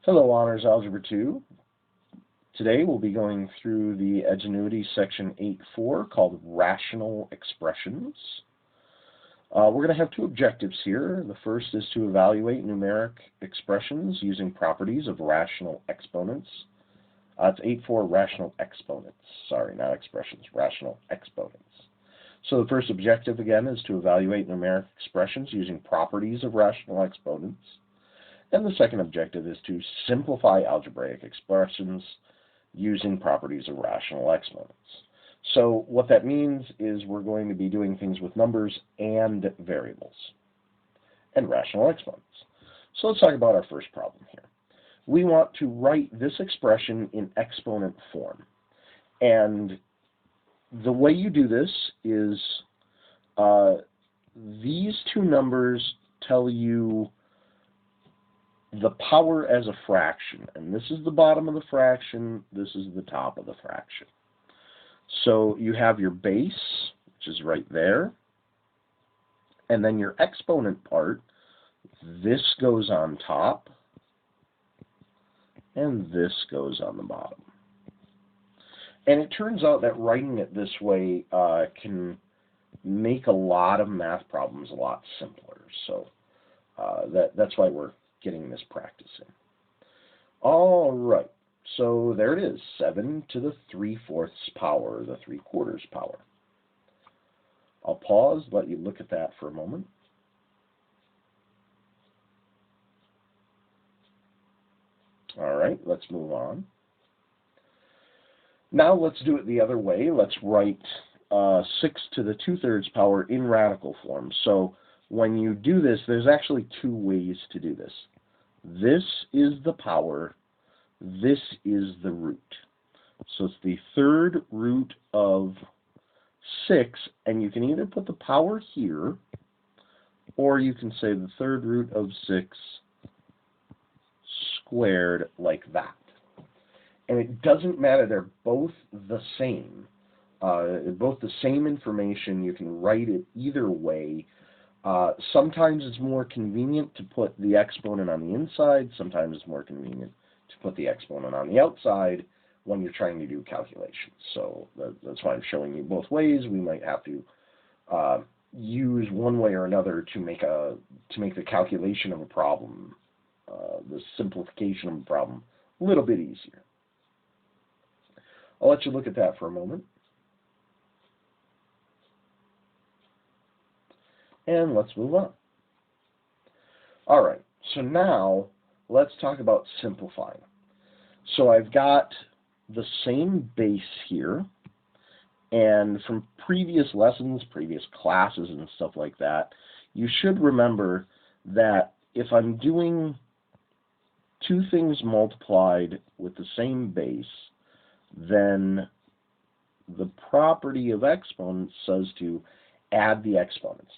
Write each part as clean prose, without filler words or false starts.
Hello, Honors Algebra 2. Today we'll be going through the Edgenuity section 8.4 called Rational Expressions. We're going to have two objectives here. The first is to evaluate numeric expressions using properties of rational exponents. It's 8.4 rational exponents. Sorry, not expressions, rational exponents. So the first objective, again, is to evaluate numeric expressions using properties of rational exponents. And the second objective is to simplify algebraic expressions using properties of rational exponents. So what that means is we're going to be doing things with numbers and variables and rational exponents. So let's talk about our first problem here. We want to write this expression in exponent form. And the way you do this is these two numbers tell you the power as a fraction, and this is the bottom of the fraction, this is the top of the fraction. So you have your base, which is right there, and then your exponent part, this goes on top, and this goes on the bottom. And it turns out that writing it this way can make a lot of math problems a lot simpler. So that's why we're getting this practice in. All right, so there it is, 7 to the 3/4 power, the 3/4 power. I'll pause, let you look at that for a moment. All right, let's move on. Now let's do it the other way. Let's write 6 to the 2/3 power in radical form. So when you do this, there's actually two ways to do this. This is the power, this is the root. So it's the third root of 6, and you can either put the power here, or you can say the third root of 6 squared like that. And it doesn't matter, they're both the same. Both the same information, you can write it either way. Sometimes it's more convenient to put the exponent on the inside, sometimes it's more convenient to put the exponent on the outside when you're trying to do calculations. So that's why I'm showing you both ways. We might have to use one way or another to make the calculation of a problem, the simplification of a problem, a little bit easier. I'll let you look at that for a moment. And let's move on. All right, so now let's talk about simplifying. So I've got the same base here, and from previous lessons, previous classes and stuff like that, you should remember that if I'm doing two things multiplied with the same base, then the property of exponents says to add the exponents.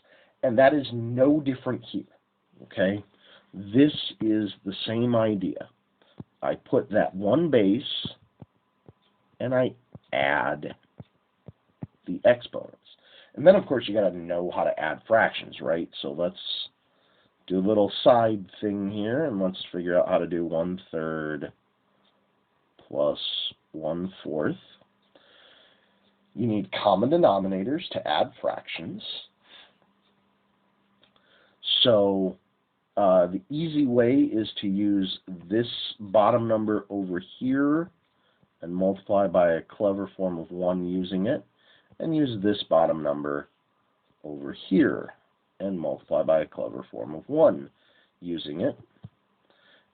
And that is no different here, okay? This is the same idea. I put that one base, and I add the exponents. And then, of course, you got to know how to add fractions, right? So let's do a little side thing here, and let's figure out how to do 1/3 plus 1/4. You need common denominators to add fractions. So the easy way is to use this bottom number over here and multiply by a clever form of 1 using it, and use this bottom number over here and multiply by a clever form of 1 using it.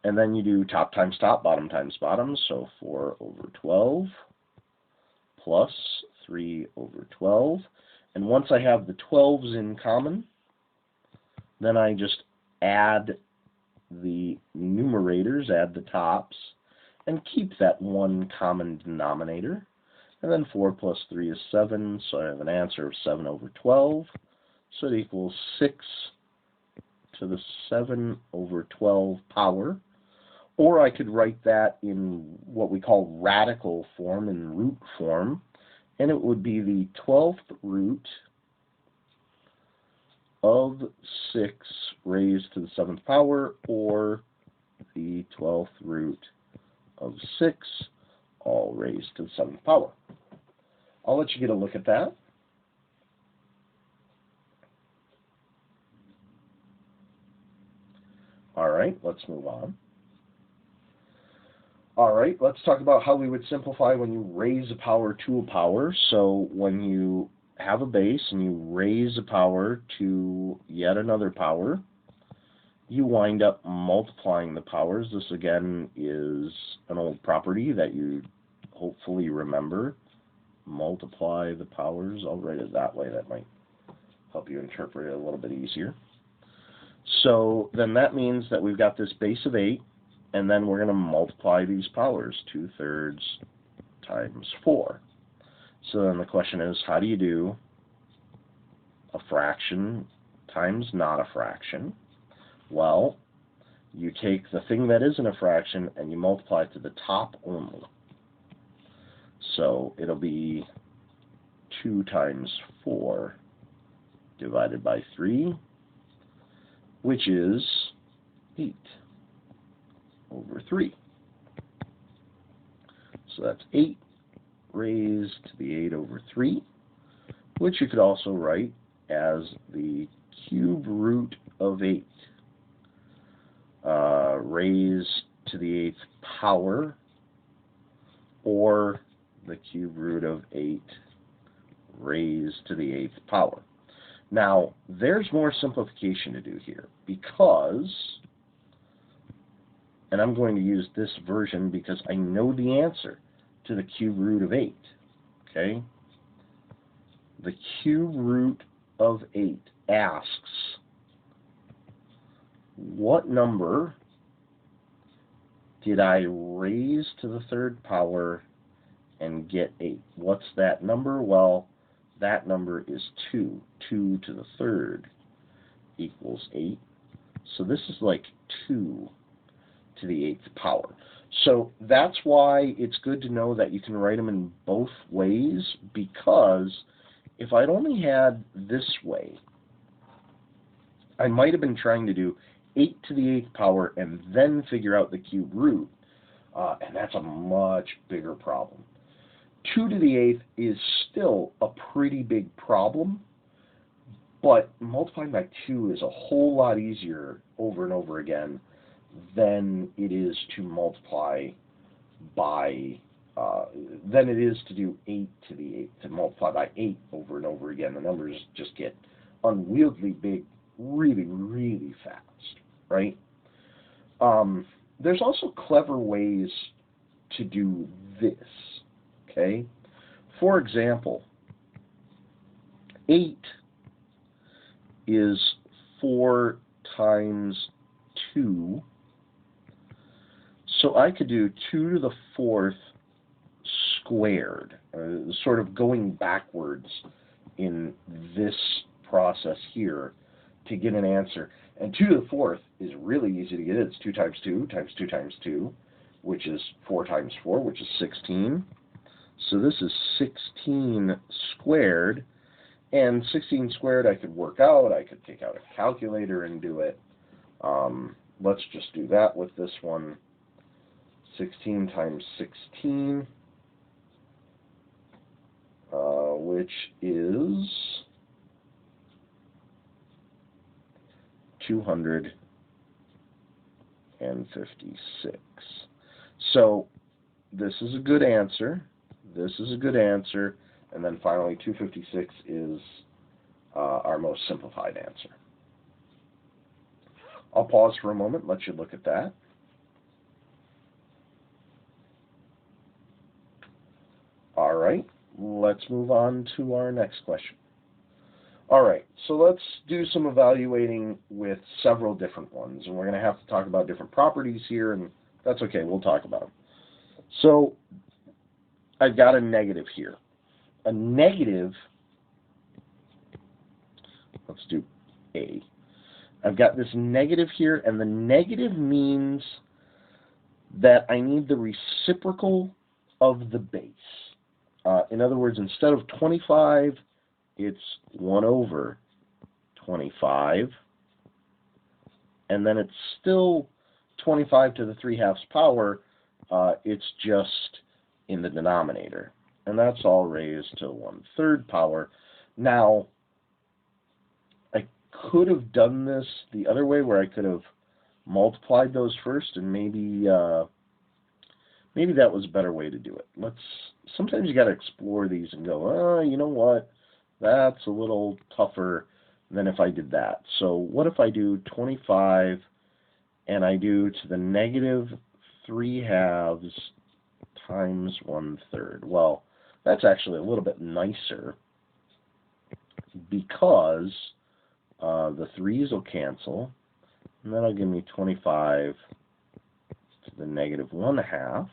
And then you do top times top, bottom times bottom, so 4/12 plus 3/12. And once I have the 12s in common, then I just add the numerators, add the tops, and keep that one common denominator. And then 4 plus 3 is 7, so I have an answer of 7/12. So it equals 6 to the 7/12 power. Or I could write that in what we call radical form, in root form, and it would be the 12th root of 6 raised to the 7th power, or the the 12th root of 6, all raised to the 7th power. I'll let you get a look at that. All right, let's move on. All right, let's talk about how we would simplify when you raise a power to a power. So when you have a base and you raise a power to yet another power, you wind up multiplying the powers. This, again, is an old property that you hopefully remember. Multiply the powers. I'll write it that way. That might help you interpret it a little bit easier. So then that means that we've got this base of 8, and then we're going to multiply these powers, 2/3 times 4. So then the question is, how do you do a fraction times not a fraction? Well, you take the thing that isn't a fraction and you multiply it to the top only. So it'll be 2 times 4 divided by 3, which is 8 over 3. So that's 8 raised to the 8 over 3, which you could also write as the cube root of 8 raised to the 8th power, or the cube root of 8 raised to the 8th power. Now, there's more simplification to do here, because, and I'm going to use this version because I know the answer to the cube root of 8, okay? The cube root of 8 asks, what number did I raise to the 3rd power and get 8? What's that number? Well, that number is 2. 2 to the 3rd equals 8. So this is like 2 to the 8th power. So that's why it's good to know that you can write them in both ways, because if I'd only had this way, I might have been trying to do 8 to the 8th power and then figure out the cube root, and that's a much bigger problem. 2 to the 8th is still a pretty big problem, but multiplying by 2 is a whole lot easier over and over again than it is to multiply by, than it is to do 8 to the 8th, to multiply by 8 over and over again. The numbers just get unwieldy big really, really fast, right? There's also clever ways to do this, okay? For example, 8 is 4 times 2, so I could do 2 to the 4th squared, sort of going backwards in this process here to get an answer. And 2 to the 4th is really easy to get. It's 2 times 2 times 2 times 2, which is 4 times 4, which is 16. So this is 16 squared. And 16 squared I could work out. I could take out a calculator and do it. Let's just do that with this one. 16 times 16, which is 256. So this is a good answer. This is a good answer. And then finally, 256 is our most simplified answer. I'll pause for a moment, let you look at that. All right, let's move on to our next question. All right, so let's do some evaluating with several different ones, and we're going to have to talk about different properties here, and that's okay, we'll talk about them. So I've got a negative here. A negative, let's do A. I've got this negative here, and the negative means that I need the reciprocal of the base. In other words, instead of 25, it's 1 over 25, and then it's still 25 to the 3/2 power, it's just in the denominator. And that's all raised to 1/3 power. Now, I could have done this the other way, where I could have multiplied those first, and maybe that was a better way to do it. Sometimes you got to explore these and go, oh, you know what? That's a little tougher than if I did that. So what if I do 25 and I do to the negative 3/2 times 1/3? Well, that's actually a little bit nicer, because the 3's will cancel, and that'll give me 25 to the negative 1/2.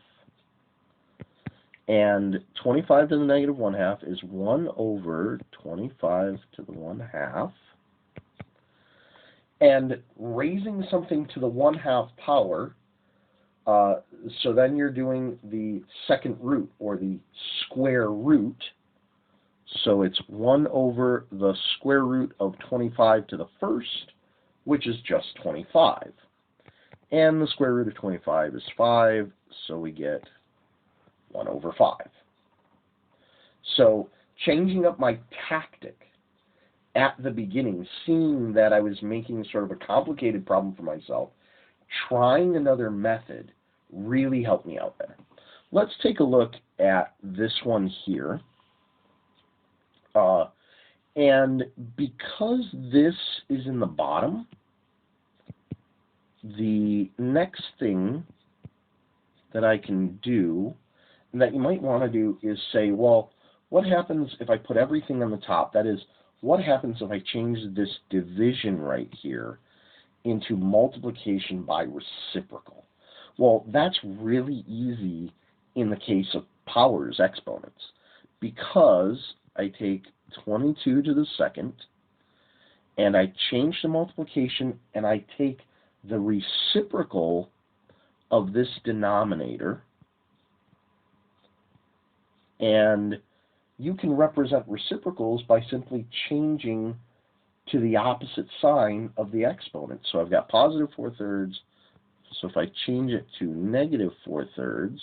And 25 to the negative 1/2 is 1 over 25 to the 1/2. And raising something to the 1/2 power, so then you're doing the second root, or the square root. So it's 1 over the square root of 25 to the first, which is just 25. And the square root of 25 is 5, so we get 1 over 5. So changing up my tactic at the beginning, seeing that I was making sort of a complicated problem for myself, trying another method really helped me out there. Let's take a look at this one here. And because this is in the bottom, the next thing that I can do, and that you might want to do, is say, well, what happens if I put everything on the top? That is, what happens if I change this division right here into multiplication by reciprocal? Well, that's really easy in the case of powers, exponents, because I take 22 to the second, and I change the multiplication, and I take the reciprocal of this denominator, and you can represent reciprocals by simply changing to the opposite sign of the exponent. So I've got positive 4/3, so if I change it to negative 4/3,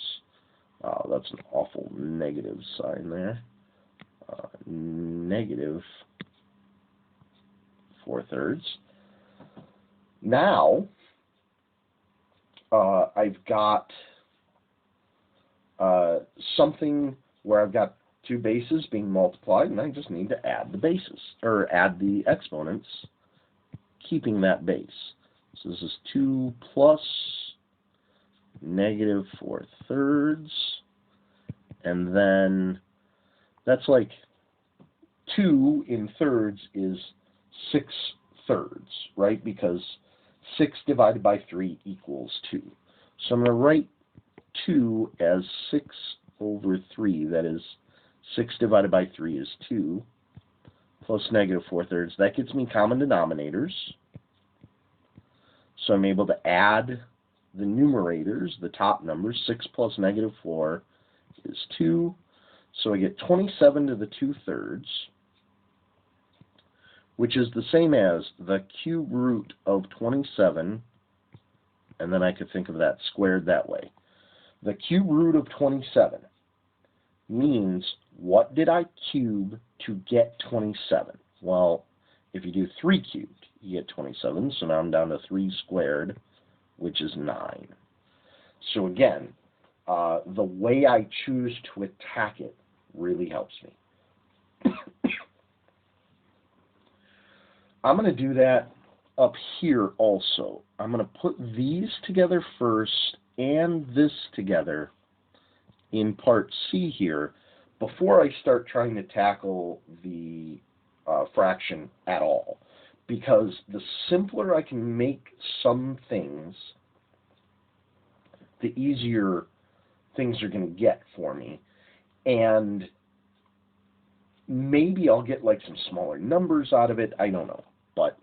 that's an awful negative sign there, negative 4/3. Now, I've got something where I've got two bases being multiplied, and I just need to add the bases, or add the exponents, keeping that base. So this is 2 plus negative 4/3, and then that's like 2 in thirds is 6/3, right? Because 6 divided by 3 equals 2. So I'm going to write 2 as 6 over 3. That is, 6 divided by 3 is 2, plus negative 4/3. That gets me common denominators. So I'm able to add the numerators, the top numbers. 6 plus negative 4 is 2. So I get 27 to the 2/3, which is the same as the cube root of 27, and then I could think of that squared that way. The cube root of 27 means, what did I cube to get 27? Well, if you do 3 cubed, you get 27, so now I'm down to 3 squared, which is 9. So again, the way I choose to attack it really helps me. I'm going to do that up here also. I'm going to put these together first and this together in part C here before I start trying to tackle the fraction at all. Because the simpler I can make some things, the easier things are going to get for me. And maybe I'll get like some smaller numbers out of it. I don't know. But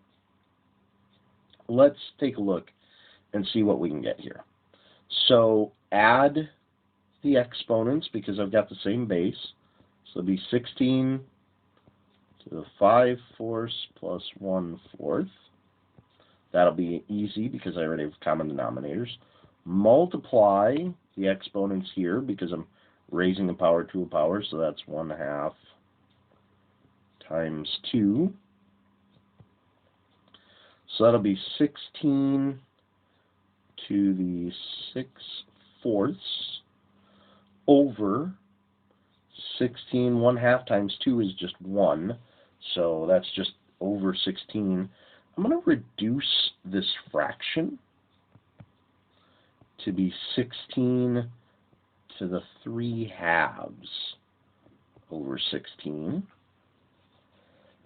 let's take a look and see what we can get here. So add the exponents because I've got the same base. So it'll be 16 to the 5/4 plus 1/4. That'll be easy because I already have common denominators. Multiply the exponents here because I'm raising the power to a power, so that's 1/2 times 2. So that'll be 16 to the 6/4 over 16. 1/2 times 2 is just 1, so that's just over 16. I'm going to reduce this fraction to be 16 to the 3/2 over 16.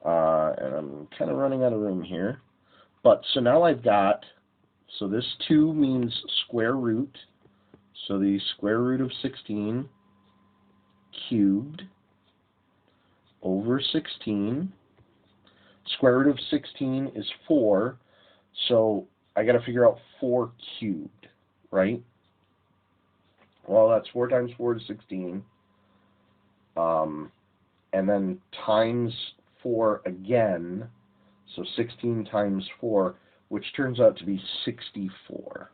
And I'm kind of running out of room here. But so now I've got, so this 2 means square root. So the square root of 16 cubed over 16. Square root of 16 is 4. So I got to figure out 4 cubed, right? Well, that's 4 times 4 is 16. And then times 4 again. So 16 times 4, which turns out to be 64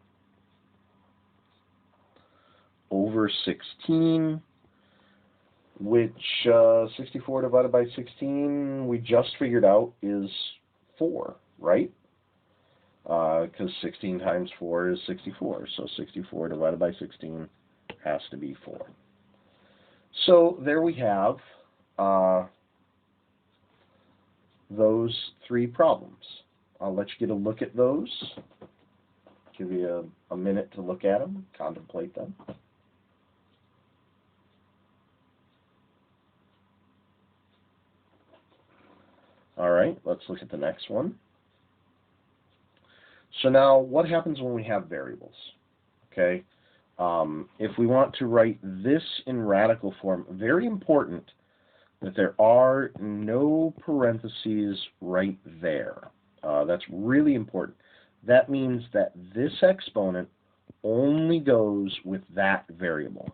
over 16, which 64 divided by 16, we just figured out is 4, right? Because 16 times 4 is 64, so 64 divided by 16 has to be 4. So there we have those 3 problems. I'll let you get a look at those. Give you a minute to look at them, contemplate them. All right, let's look at the next one. So now, what happens when we have variables? Okay, if we want to write this in radical form, very important that there are no parentheses right there. That's really important. That means that this exponent only goes with that variable.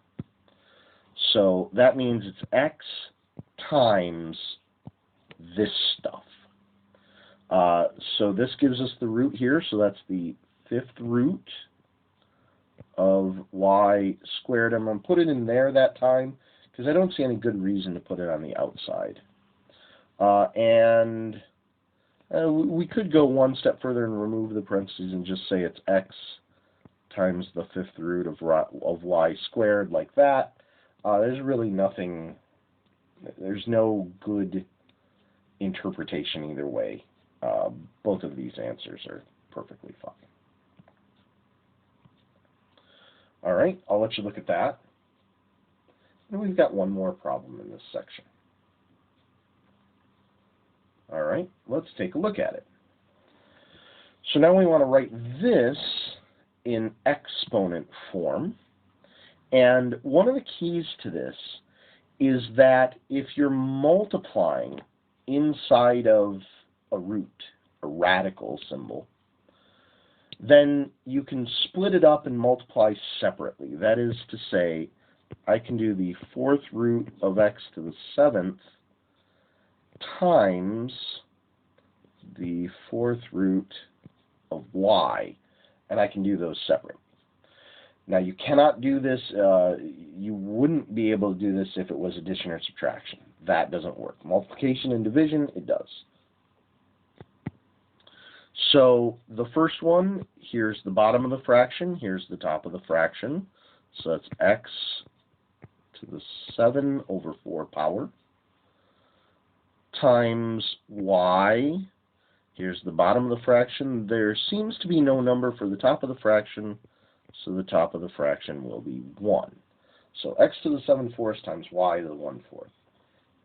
So that means it's x times this stuff. So this gives us the root here, so that's the 5th root of y squared. I'm going to put it in there that time because I don't see any good reason to put it on the outside. We could go one step further and remove the parentheses and just say it's x times the 5th root of y squared, like that. There's really nothing, there's no good interpretation either way. Both of these answers are perfectly fine. All right, I'll let you look at that. And we've got one more problem in this section. All right, let's take a look at it. So now we want to write this in exponent form. And one of the keys to this is that if you're multiplying inside of a root, a radical symbol, then you can split it up and multiply separately. That is to say, I can do the 4th root of x to the 7th times the 4th root of y, and I can do those separate. Now you cannot do this, you wouldn't be able to do this if it was addition or subtraction. That doesn't work. Multiplication and division, it does. So the first one, here's the bottom of the fraction, here's the top of the fraction. So that's x to the 7 over 4 power times y. Here's the bottom of the fraction. There seems to be no number for the top of the fraction, so the top of the fraction will be 1. So x to the 7/4 times y to the 1/4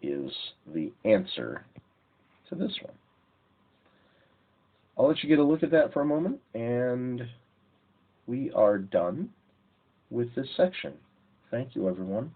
is the answer to this one. I'll let you get a look at that for a moment, and we are done with this section. Thank you, everyone.